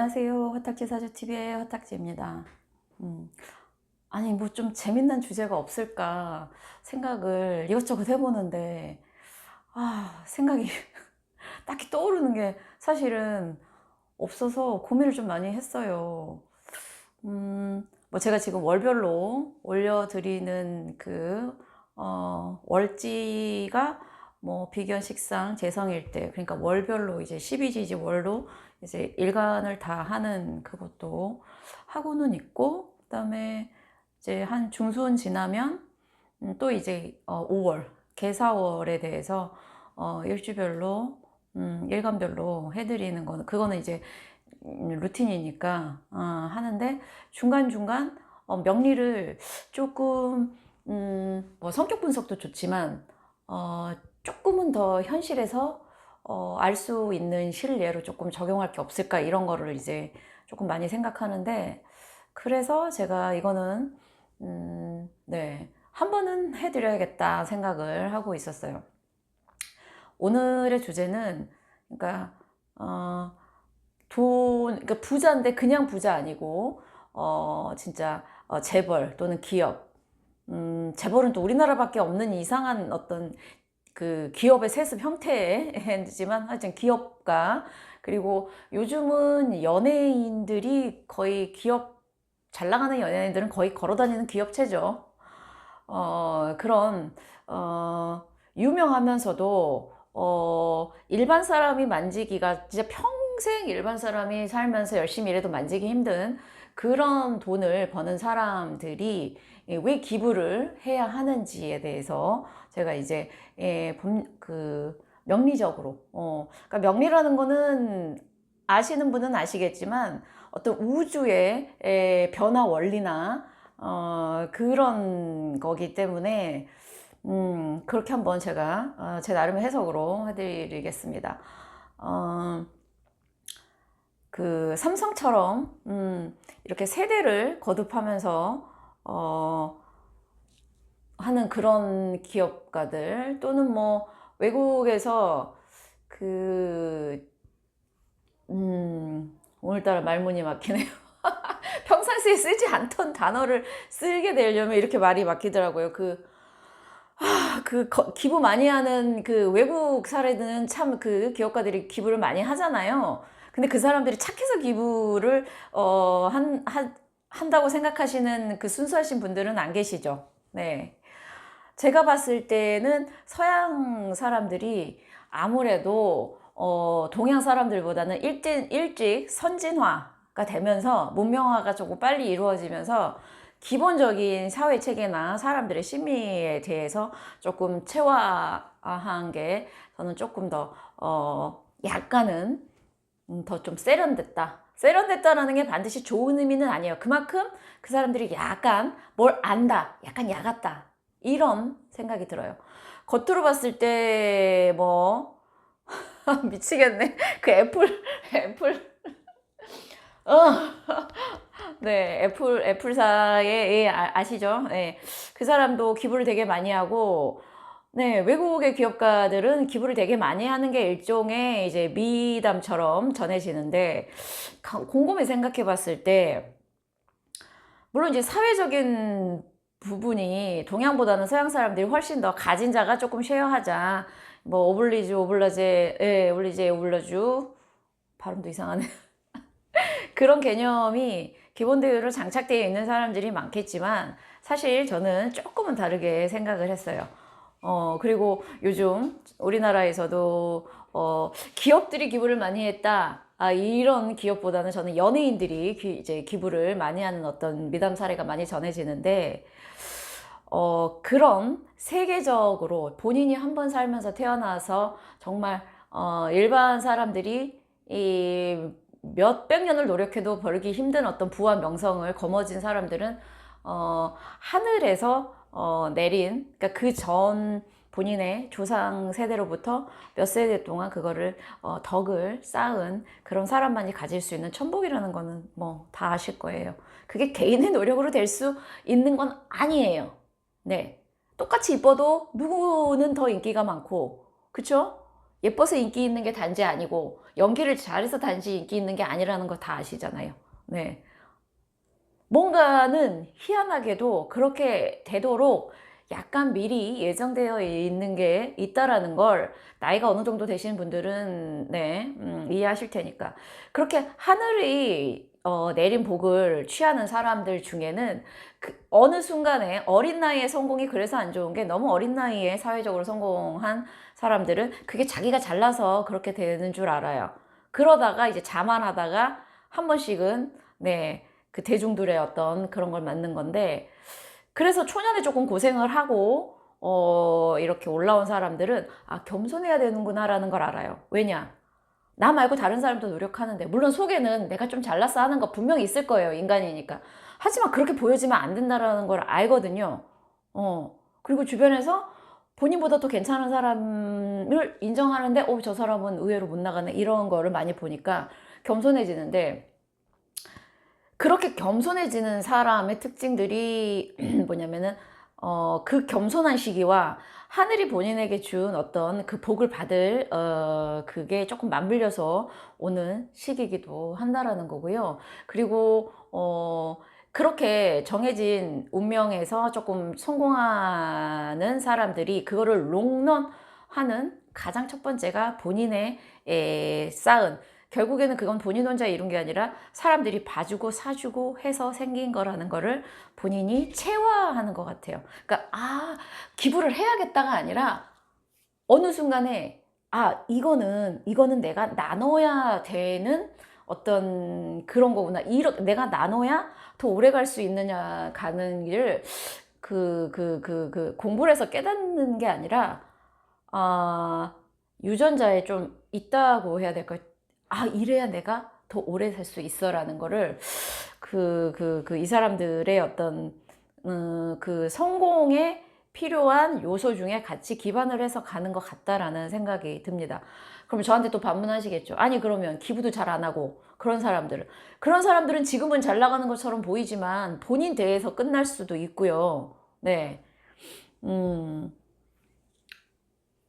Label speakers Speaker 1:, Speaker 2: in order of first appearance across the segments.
Speaker 1: 안녕하세요. 화탁지 사주TV의 화탁지입니다. 아니, 뭐 좀 재밌는 주제가 없을까 생각을 이것저것 해보는데, 생각이 딱히 떠오르는 게 사실은 없어서 고민을 좀 많이 했어요. 뭐 제가 지금 월별로 올려드리는 월지가 뭐 비견 식상 재성일대, 그러니까 월별로 이제 12지지 월로 이제 일간을 다 하는 그것도 하고는 있고, 그다음에 이제 한 중순 지나면 또 이제 5월 개사월에 대해서 일주별로 일간별로 해드리는 거는 그거는 이제 루틴이니까 하는데, 중간중간 명리를 조금 뭐 성격 분석도 좋지만 조금은 더 현실에서 알 수 있는 실례로 조금 적용할 게 없을까, 이런 거를 이제 조금 많이 생각하는데, 그래서 제가 이거는 네, 한 번은 해드려야겠다 생각을 하고 있었어요. 오늘의 주제는, 그러니까 그러니까 부자인데 그냥 부자 아니고 진짜 재벌 또는 기업. 재벌은 또 우리나라밖에 없는 이상한 어떤 그 기업의 세습 형태지만 하여튼 기업가, 그리고 요즘은 연예인들이 거의 잘 나가는 연예인들은 거의 걸어다니는 기업체죠. 그런 유명하면서도 일반 사람이 만지기가 진짜 평생 일반 사람이 살면서 열심히 일해도 만지기 힘든 그런 돈을 버는 사람들이 왜 기부를 해야 하는지에 대해서 제가 이제 명리적으로 그러니까 명리라는 거는 아시는 분은 아시겠지만 어떤 우주의 변화 원리나 그런 거기 때문에 그렇게 한번 제가 제 나름의 해석으로 해드리겠습니다. 그 삼성처럼 이렇게 세대를 거듭하면서 하는 그런 기업가들, 또는 뭐 외국에서 오늘따라 말문이 막히네요. 평상시에 쓰지 않던 단어를 쓰게 되려면 이렇게 말이 막히더라고요. 기부 많이 하는 그 외국 사례는 참 그 기업가들이 기부를 많이 하잖아요. 근데 그 사람들이 착해서 기부를 한다고 생각하시는 그 순수하신 분들은 안 계시죠. 네. 제가 봤을 때는 서양 사람들이 아무래도 동양 사람들보다는 일찍 선진화가 되면서 문명화가 조금 빨리 이루어지면서 기본적인 사회 체계나 사람들의 심리에 대해서 조금 체화한 게 저는 조금 더 약간은 더 좀 세련됐다. 세련됐다라는 게 반드시 좋은 의미는 아니에요. 그만큼 그 사람들이 약간 뭘 안다, 약간 야같다, 이런 생각이 들어요. 겉으로 봤을 때 뭐 미치겠네. 그 애플 어 네, 애플사의 아시죠? 네, 그 사람도 기부를 되게 많이 하고, 네, 외국의 기업가들은 기부를 되게 많이 하는 게 일종의 이제 미담처럼 전해지는데, 곰곰이 생각해 봤을 때, 물론 이제 사회적인 부분이 동양보다는 서양 사람들이 훨씬 더 가진 자가 조금 쉐어하자. 뭐, 오블리주, 발음도 이상하네. 그런 개념이 기본대로 장착되어 있는 사람들이 많겠지만, 사실 저는 조금은 다르게 생각을 했어요. 그리고 요즘 우리나라에서도 기업들이 기부를 많이 했다, 이런 기업보다는 저는 연예인들이 이제 기부를 많이 하는 어떤 미담 사례가 많이 전해지는데, 그런 세계적으로 본인이 한 번 살면서 태어나서 정말 일반 사람들이 이 몇백 년을 노력해도 벌기 힘든 어떤 부와 명성을 거머쥔 사람들은 하늘에서 내린, 그러니까 그 전 본인의 조상 세대로부터 몇 세대 동안 그거를 덕을 쌓은 그런 사람만이 가질 수 있는 천복이라는 거는 뭐 다 아실 거예요. 그게 개인의 노력으로 될 수 있는 건 아니에요. 네, 똑같이 이뻐도 누구는 더 인기가 많고, 그쵸? 예뻐서 인기 있는 게 단지 아니고 연기를 잘해서 단지 인기 있는 게 아니라는 거 다 아시잖아요. 네. 뭔가는 희한하게도 그렇게 되도록 약간 미리 예정되어 있는 게 있다라는 걸 나이가 어느 정도 되시는 분들은 네, 이해하실 테니까. 그렇게 하늘이 내린 복을 취하는 사람들 중에는 그 어느 순간에 어린 나이에 성공이 그래서 안 좋은 게 너무 어린 나이에 사회적으로 성공한 사람들은 그게 자기가 잘나서 그렇게 되는 줄 알아요. 그러다가 이제 자만하다가 한 번씩은 네, 그 대중들의 어떤 그런 걸 맞는 건데, 그래서 초년에 조금 고생을 하고 이렇게 올라온 사람들은 아, 겸손해야 되는구나라는 걸 알아요. 왜냐? 나 말고 다른 사람도 노력하는데, 물론 속에는 내가 좀 잘났어 하는 거 분명히 있을 거예요. 인간이니까. 하지만 그렇게 보여지면 안 된다라는 걸 알거든요. 그리고 주변에서 본인보다 더 괜찮은 사람을 인정하는데 저 사람은 의외로 못 나가네, 이런 거를 많이 보니까 겸손해지는데, 그렇게 겸손해지는 사람의 특징들이 뭐냐면은 그 겸손한 시기와 하늘이 본인에게 준 어떤 그 복을 받을 그게 조금 맞물려서 오는 시기이기도 한다라는 거고요. 그리고 그렇게 정해진 운명에서 조금 성공하는 사람들이 그거를 롱런하는 가장 첫 번째가 본인의 쌓은, 결국에는 그건 본인 혼자 이룬 게 아니라 사람들이 봐주고 사주고 해서 생긴 거라는 거를 본인이 체화하는 것 같아요. 그러니까 기부를 해야겠다가 아니라 어느 순간에 이거는 내가 나눠야 되는 어떤 그런 거구나. 내가 나눠야 더 오래 갈 수 있느냐 가는 길을 공부를 해서 깨닫는 게 아니라 유전자에 좀 있다고 해야 될까요? 이래야 내가 더 오래 살 수 있어 라는 거를 이 사람들의 어떤 그 성공에 필요한 요소 중에 같이 기반을 해서 가는 것 같다라는 생각이 듭니다. 그럼 저한테 또 반문하시겠죠. 아니, 그러면 기부도 잘 안 하고 그런 사람들은 지금은 잘 나가는 것처럼 보이지만 본인 대회에서 끝날 수도 있고요. 네.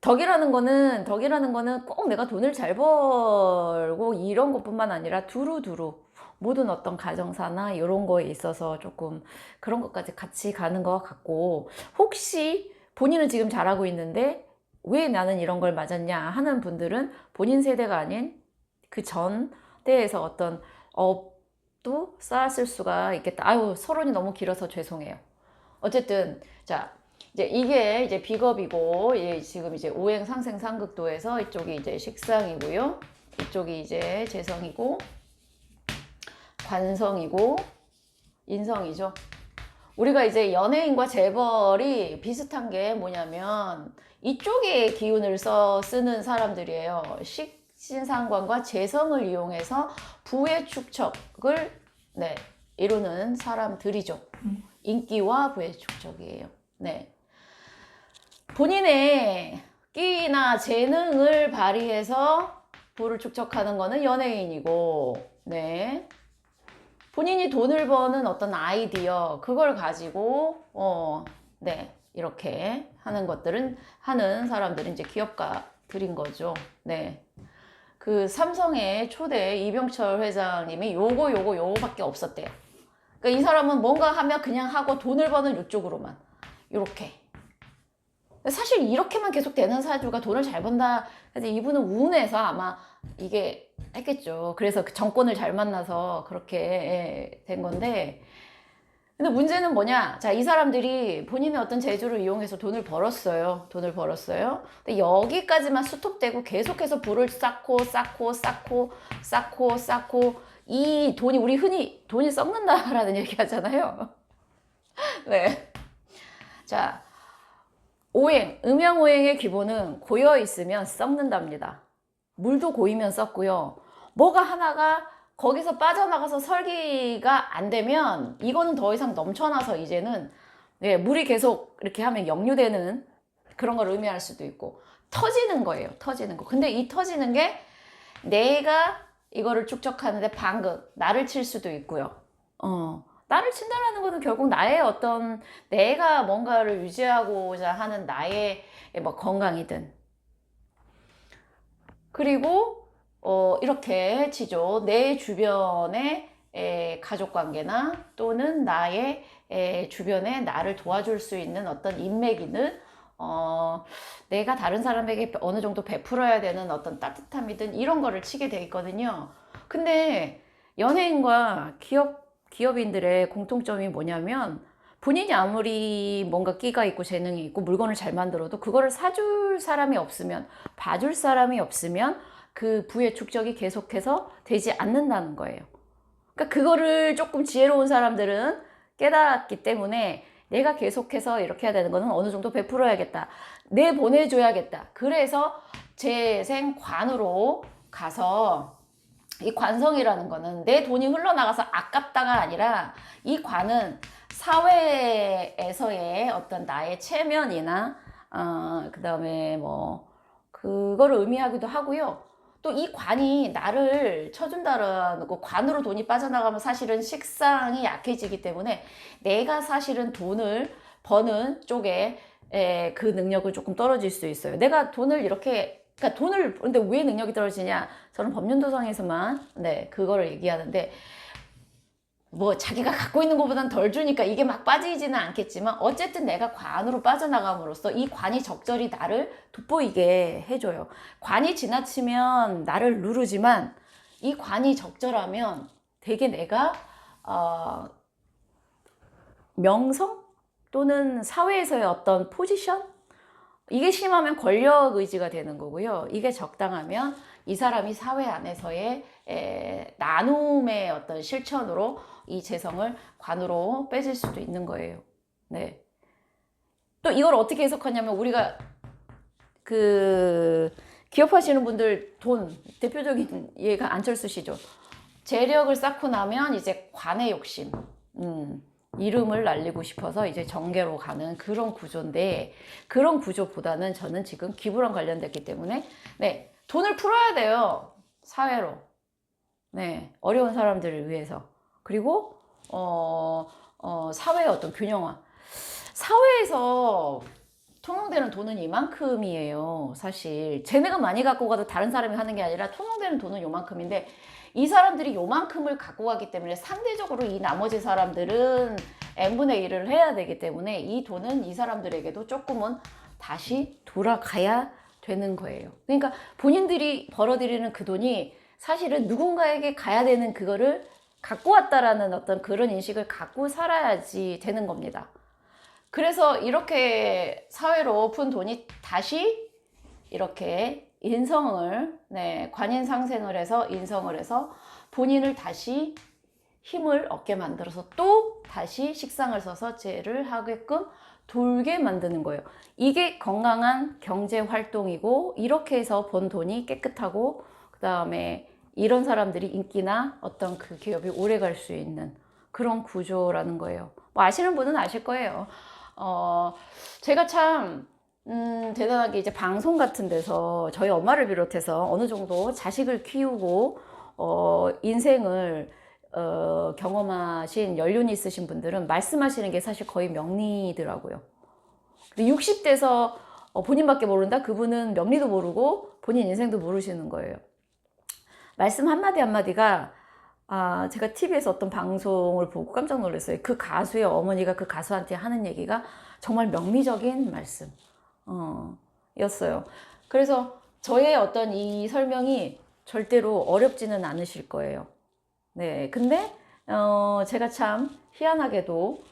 Speaker 1: 덕이라는 거는 꼭 내가 돈을 잘 벌고 이런 것뿐만 아니라 두루두루 모든 어떤 가정사나 이런 거에 있어서 조금 그런 것까지 같이 가는 것 같고, 혹시 본인은 지금 잘하고 있는데 왜 나는 이런 걸 맞았냐 하는 분들은 본인 세대가 아닌 그 전 때에서 어떤 업도 쌓았을 수가 있겠다. 서론이 너무 길어서 죄송해요. 어쨌든 자, 이제 이게 이제 비겁이고, 지금 이제 오행 상생 상극도에서 이쪽이 이제 식상이고요. 이쪽이 이제 재성이고, 관성이고, 인성이죠. 우리가 이제 연예인과 재벌이 비슷한 게 뭐냐면 이쪽에 기운을 쓰는 사람들이에요. 식신상관과 재성을 이용해서 부의 축적을 이루는 사람들이죠. 인기와 부의 축적이에요. 네. 본인의 끼나 재능을 발휘해서 부를 축적하는 거는 연예인이고, 네. 본인이 돈을 버는 어떤 아이디어, 그걸 가지고, 이렇게 하는 사람들은 이제 기업가들인 거죠. 네. 그 삼성의 초대 이병철 회장님이 요거밖에 없었대요. 그러니까 이 사람은 뭔가 하면 그냥 하고 돈을 버는 이쪽으로만. 요렇게. 사실 이렇게만 계속 되는 사주가 돈을 잘 번다. 그래서 이분은 운에서 아마 이게 했겠죠. 그래서 그 정권을 잘 만나서 그렇게 된 건데. 근데 문제는 뭐냐? 자, 이 사람들이 본인의 어떤 재주를 이용해서 돈을 벌었어요. 근데 여기까지만 스톱되고 계속해서 부를 쌓고 이 돈이, 우리 흔히 돈이 썩는다라는 얘기 하잖아요. 네. 자, 음양오행의 기본은 고여 있으면 썩는답니다. 물도 고이면 썩고요. 뭐가 하나가 거기서 빠져나가서 설기가 안 되면 이거는 더 이상 넘쳐나서 이제는 물이 계속 이렇게 하면 역류되는 그런 걸 의미할 수도 있고, 터지는 거예요. 터지는 거. 근데 이 터지는 게 내가 이거를 축적하는데 나를 칠 수도 있고요. 나를 친다라는 것은 결국 나의 어떤 내가 뭔가를 유지하고자 하는 나의 뭐 건강이든 그리고 이렇게 치죠. 내 주변의 가족 관계나 또는 나의 주변에 나를 도와줄 수 있는 어떤 인맥이든 내가 다른 사람에게 어느 정도 베풀어야 되는 어떤 따뜻함이든 이런 거를 치게 돼 있거든요. 근데 연예인과 기업인들의 공통점이 뭐냐면 본인이 아무리 뭔가 끼가 있고 재능이 있고 물건을 잘 만들어도 그거를 사줄 사람이 없으면, 봐줄 사람이 없으면 그 부의 축적이 계속해서 되지 않는다는 거예요. 그러니까 그거를 조금 지혜로운 사람들은 깨달았기 때문에 내가 계속해서 이렇게 해야 되는 거는 어느 정도 베풀어야겠다. 내보내줘야겠다. 그래서 재생관으로 가서 이 관성이라는 거는 내 돈이 흘러나가서 아깝다가 아니라 이 관은 사회에서의 어떤 나의 체면이나 그 다음에 뭐 그거를 의미하기도 하고요. 또 이 관이 나를 쳐준다라는 거, 관으로 돈이 빠져나가면 사실은 식상이 약해지기 때문에 내가 사실은 돈을 버는 쪽에 그 능력을 조금 떨어질 수 있어요. 내가 돈을 이렇게, 그러니까 돈을 버는데 왜 능력이 떨어지냐? 저는 법륜도상에서만 그거를 얘기하는데, 뭐 자기가 갖고 있는 것보단 덜 주니까 이게 막 빠지지는 않겠지만 어쨌든 내가 관으로 빠져나감으로써 이 관이 적절히 나를 돋보이게 해줘요. 관이 지나치면 나를 누르지만 이 관이 적절하면 되게 내가 명성 또는 사회에서의 어떤 포지션, 이게 심하면 권력 의지가 되는 거고요. 이게 적당하면 이 사람이 사회 안에서의 나눔의 어떤 실천으로 이 재성을 관으로 빼질 수도 있는 거예요. 네. 또 이걸 어떻게 해석하냐면 우리가 그 기업하시는 분들 돈 대표적인 예가 안철수 씨죠. 재력을 쌓고 나면 이제 관의 욕심, 이름을 날리고 싶어서 이제 정계로 가는 그런 구조인데, 그런 구조보다는 저는 지금 기부랑 관련됐기 때문에 돈을 풀어야 돼요. 사회로. 어려운 사람들을 위해서. 그리고 사회의 어떤 균형화. 사회에서 통용되는 돈은 이만큼이에요. 사실 쟤네가 많이 갖고 가도 다른 사람이 하는 게 아니라 통용되는 돈은 요만큼인데, 이 사람들이 요만큼을 갖고 가기 때문에 상대적으로 이 나머지 사람들은 n분의 1을 해야 되기 때문에 이 돈은 이 사람들에게도 조금은 다시 돌아가야 되는 거예요. 그러니까 본인들이 벌어들이는 그 돈이 사실은 누군가에게 가야 되는 그거를 갖고 왔다라는 어떤 그런 인식을 갖고 살아야지 되는 겁니다. 그래서 이렇게 사회로 푼 돈이 다시 이렇게 인성을, 관인상생을 해서 인성을 해서 본인을 다시 힘을 얻게 만들어서 또 다시 식상을 써서 재를 하게끔 돌게 만드는 거예요. 이게 건강한 경제 활동이고, 이렇게 해서 번 돈이 깨끗하고, 그 다음에 이런 사람들이 인기나 어떤 그 기업이 오래 갈 수 있는 그런 구조라는 거예요. 뭐 아시는 분은 아실 거예요. 제가 참 대단하게 이제 방송 같은 데서 저희 엄마를 비롯해서 어느 정도 자식을 키우고 인생을 경험하신 연륜이 있으신 분들은 말씀하시는 게 사실 거의 명리더라고요. 60대에서 본인밖에 모른다? 그분은 명리도 모르고 본인 인생도 모르시는 거예요. 말씀 한마디 한마디가 제가 TV에서 어떤 방송을 보고 깜짝 놀랐어요. 그 가수의 어머니가 그 가수한테 하는 얘기가 정말 명리적인 말씀 였어요. 그래서 저의 어떤 이 설명이 절대로 어렵지는 않으실 거예요. 근데 제가 참 희한하게도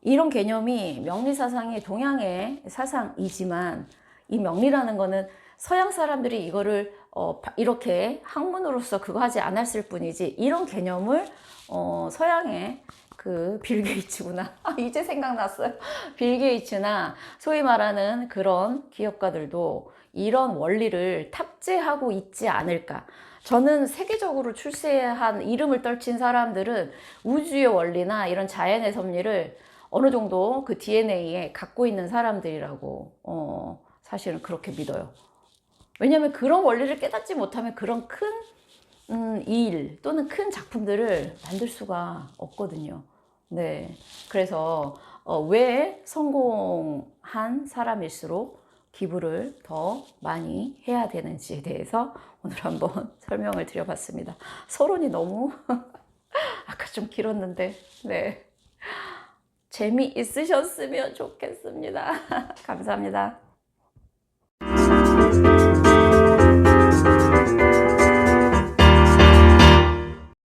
Speaker 1: 이런 개념이 명리사상이 동양의 사상이지만, 이 명리라는 거는 서양 사람들이 이거를 이렇게 학문으로서 그거 하지 않았을 뿐이지, 이런 개념을 서양의 그 빌 게이츠구나. 이제 생각났어요. 빌 게이츠나 소위 말하는 그런 기업가들도 이런 원리를 탑재하고 있지 않을까. 저는 세계적으로 출세한 이름을 떨친 사람들은 우주의 원리나 이런 자연의 섭리를 어느 정도 그 DNA에 갖고 있는 사람들이라고 사실은 그렇게 믿어요. 왜냐하면 그런 원리를 깨닫지 못하면 그런 큰 일 또는 큰 작품들을 만들 수가 없거든요. 그래서 왜 성공한 사람일수록 기부를 더 많이 해야 되는지에 대해서 오늘 한번 설명을 드려봤습니다. 서론이 너무 아까 좀 길었는데, 네. 재미있으셨으면 좋겠습니다. 감사합니다.